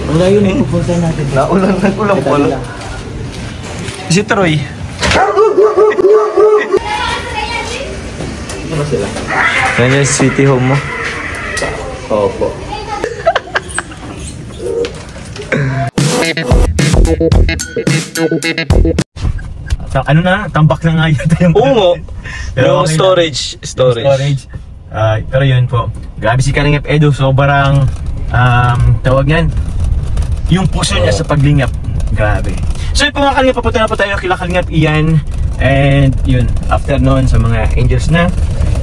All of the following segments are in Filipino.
Ang layo na yung pupunta natin. Nag-ulang pala. Si Troy. Ano sila? Yan yung city home mo. Opo. Ano na? Tambak na nga yun yung... Oo. Pero Yung okay storage. Pero yun po. Grabe si Kalingap Edu. Sobrang tawag yan. Yung puso niya sa paglingap. Grabe. So yun po mga Kalingap, papunta na po tayo kila Kalingap Ian. And yun, after nun sa mga angels na.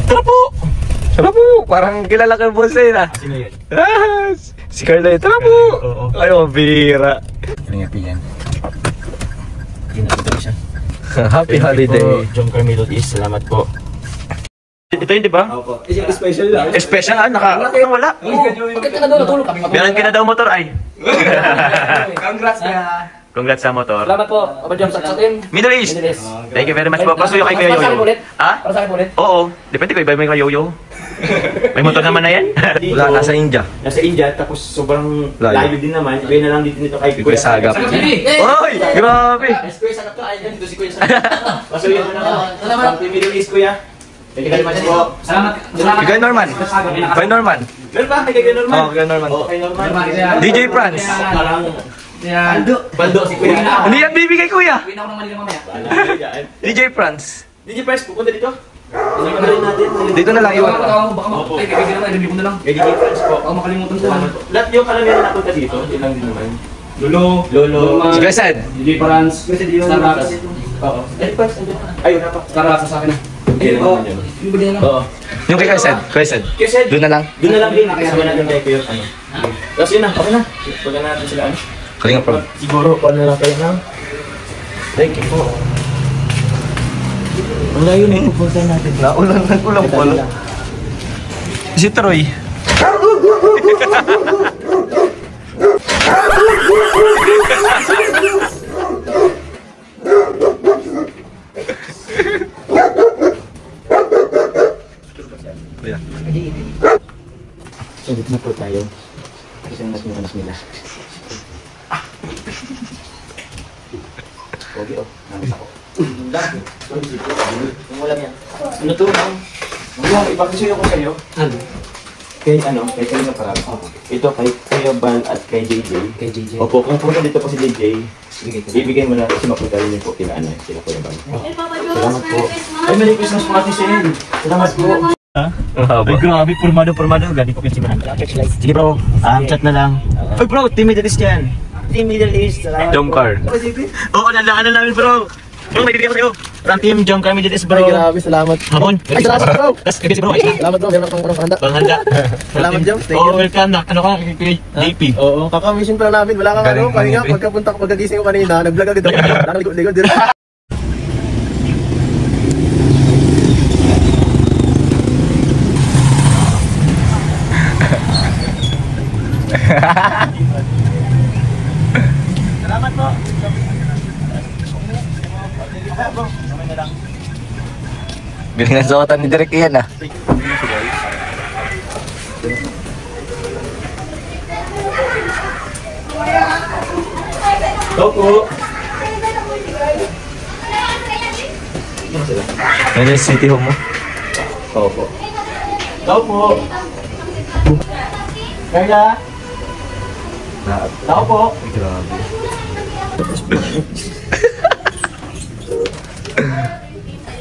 Tara po! Tara po! Parang kilala ka boss eh na. Sino yun? Si Carla. Tara po! Oo. Ay, mabira. Kalingap Ian. Ito siya. Happy holiday. John Carmelo is, salamat po. Ito yun, di ba? Opo. Special lang. Special wala. Bakit ka na daw natulog kami? Meron ka na daw motor ay. Congrats ka. Congrats sa motor. Salamat po. Papa Jom sa atin. Middle East. Thank you very much po. Pasuyo kay Kuya Para sa akin Yoyo. ulit? Ha? Para sa akin ulit? Oo. Depende ko, iba may Yoyo. May motor naman na yan. Wala, nasa India. Nasa India, tapos sobrang Layo. layo din naman. Iba na lang dito nito kay Kuya Sagap. Oy! Grabe! Kuya Sagap to. Ay, dito si Kuya Sagap. Pasuyo na lang. Salamat. From Middle East, Kuya. Thank you very much po. Salamat. Kay Norman. Kay Norman. Meron ba? Kay Norman? Oo, kay Norman. Oo, kay Norman. DJ France. Parang Yan. baldo si Kuya. Hindi yan bibigay kuya. Uwi na ako ng Manila mamaya. DJ France. DJ Price, pupunta dito. Ano na rin natin? Dito na lang iwan. Baka ay, kaibigan naman. Review ko na lang. Kay DJ France po. Baka makalimutan ko. Salamat po. Lahat yung kalamihan na napunta dito, yun lang din naman. Lolo. Si Gresed. DJ Parans. Starbucks. Oo. Price, ayun na pa. Starbucks sa akin na. Okay naman yun. Yung ba lang? Oo. Yung kay Gresed. Gresed. Kasi Doon na lang. doon na lang din, nakasama natin tayo ko yung ano. Tapos yun na, okay na. Pagka natin sila ano. Kalinga pa. Siguro, paano na lang kayo ng... Thank you po. Ang layo na yung pupunta natin. Nag-ulang pala. Si Troy. So, dito na po tayo. Kasi ang natin yung nila. Pogi oh, namis ako. Yung wala yan. Ano to? Ano? Ipapasuyo ko sa'yo. Ano? Kay Kalina Parang. Ito kay Kuya Bal at kay JJ. Kay JJ. Opo, kung punta dito po si JJ, ibigay mo na kasi mapunta rin po kila ano, sila Kuya Bal. Salamat po. Ay, Merry Christmas po Ate Sen. Salamat po. Ay, grabe, formado. Gani ko pinsimahan. Sige bro, chat na lang. Ay bro, Team Middle East yan. Team Middle East. Jump car. Oo, nalaan na namin bro. Bro, may bibigyan ko sa'yo. From Team Jump Car Middle East bro. Ay, grabe, salamat. Hapon. Ay, salamat bro. Tapos, kasi bro, ayos na. Salamat bro, meron kang panghanda. Panghanda. Salamat, Jump. Thank you. Oo, welcome na. Ano ka, kay JP. Oo, kaka-mission pala namin. Wala kang ano, Galing, pahinga. galing. Pagkagising ko kanina, nag-vlog agad ako. Nakaligo din. Salamat po. Galing na suotan ni Direk yan ah. Opo. Yan yung city home mo. Opo. Opo. Kaya? Tao po. Grabe.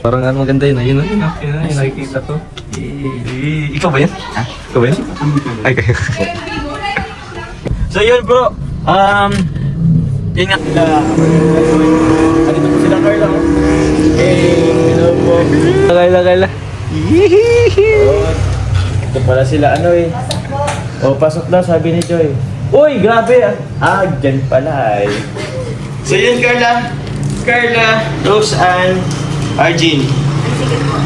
Parang ano maganda yun. Ayun na. Ayun nakikita ko. Ikaw ba yan? Ha? Ikaw ba yan? Ay kayo. So yun bro. Yun nga sila. Andito po sila Carla. Hey, hello po. Kaila. Ito pala sila ano eh. O pasok daw sabi ni Joy. Uy, grabe ah. Dyan pala eh. So yun Carla, Rose and Arjin.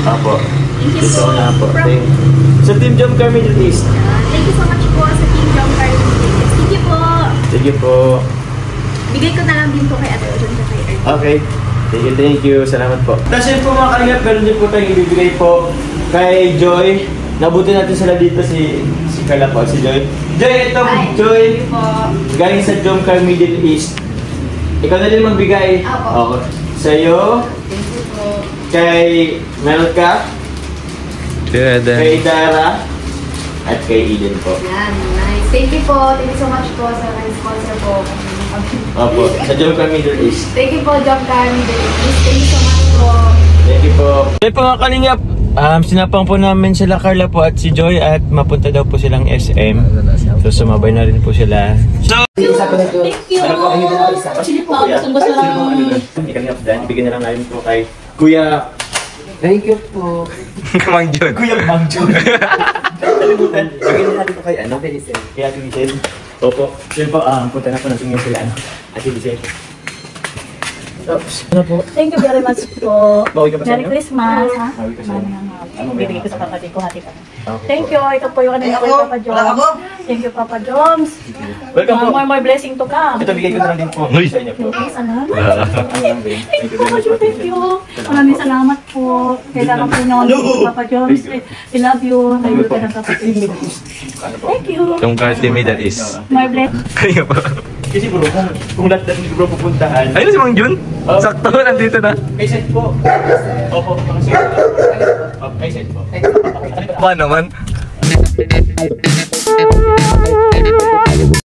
Apo. Ito na po. Sa Team Jump Car Middle East. Thank you so much po sa Team Jump Car. Thank you po. Sige po. Bigay ko na lang din po kay Ate Ojon sa kay Ernie. Okay. Thank you. Salamat po. Tapos yun po mga kalingap, meron din po tayong ibibigay po kay Joy. Nabuti natin sila dito si Carla po, si Joy. Joy, ito, Hi. Joy. Thank you po. Galing sa Jomcar Middle East. Ikaw na din magbigay. Apo. Sa'yo, Thank you po. kay Melka, Yeah, kay Dara, at kay Eden po. Yan, nice. Thank you po. Thank you so much po sa sponsor po. Opo, sa Jomcar Middle East. Thank you po, Job Carmi. Thank you so much po. Thank you po. Hey po mga kalingap, sinapang po namin sila Carla po at si Joy at mapunta daw po silang SM. So sumabay na rin po sila. So, Thank you. Sige po kuya. Gusto lang. Hindi kami updan. Ibigay na lang namin po kay Kuya. Thank you po. Mang Jun. Kuya Bangjo. Kalimutan. Ibigay na natin po kay ano? Kay Ate Giselle. Opo. So yun po, punta na po natin yung sila ano. Ate Giselle. Oops. Ano po? Thank you very much po. Bawi ka ba sa Merry inyo? Christmas. Ha? Bawi ka sa inyo? Ano ba Bibigay yan? ko sa kapatid ko, hati ka. Okay. Thank you. Ito po yung ano ko, Papa Joms. Thank you, Papa Joms. Welcome po. More blessing to come. Ito bigay ko na lang din po sa inyo po. Okay, salamat. Thank you very much. Thank you. Maraming salamat po. Kailangan po nyo Papa Joms. I love you. Tayo ka ng kapatid. Thank you. Yung card ni Middle East. More blessing. Kaya ba? Kasi bro, kung lahat natin bro pupuntahan. Ayun si Mang Jun. Sakto, nandito na. May set po. Opo, mga set. May set po. Ba naman?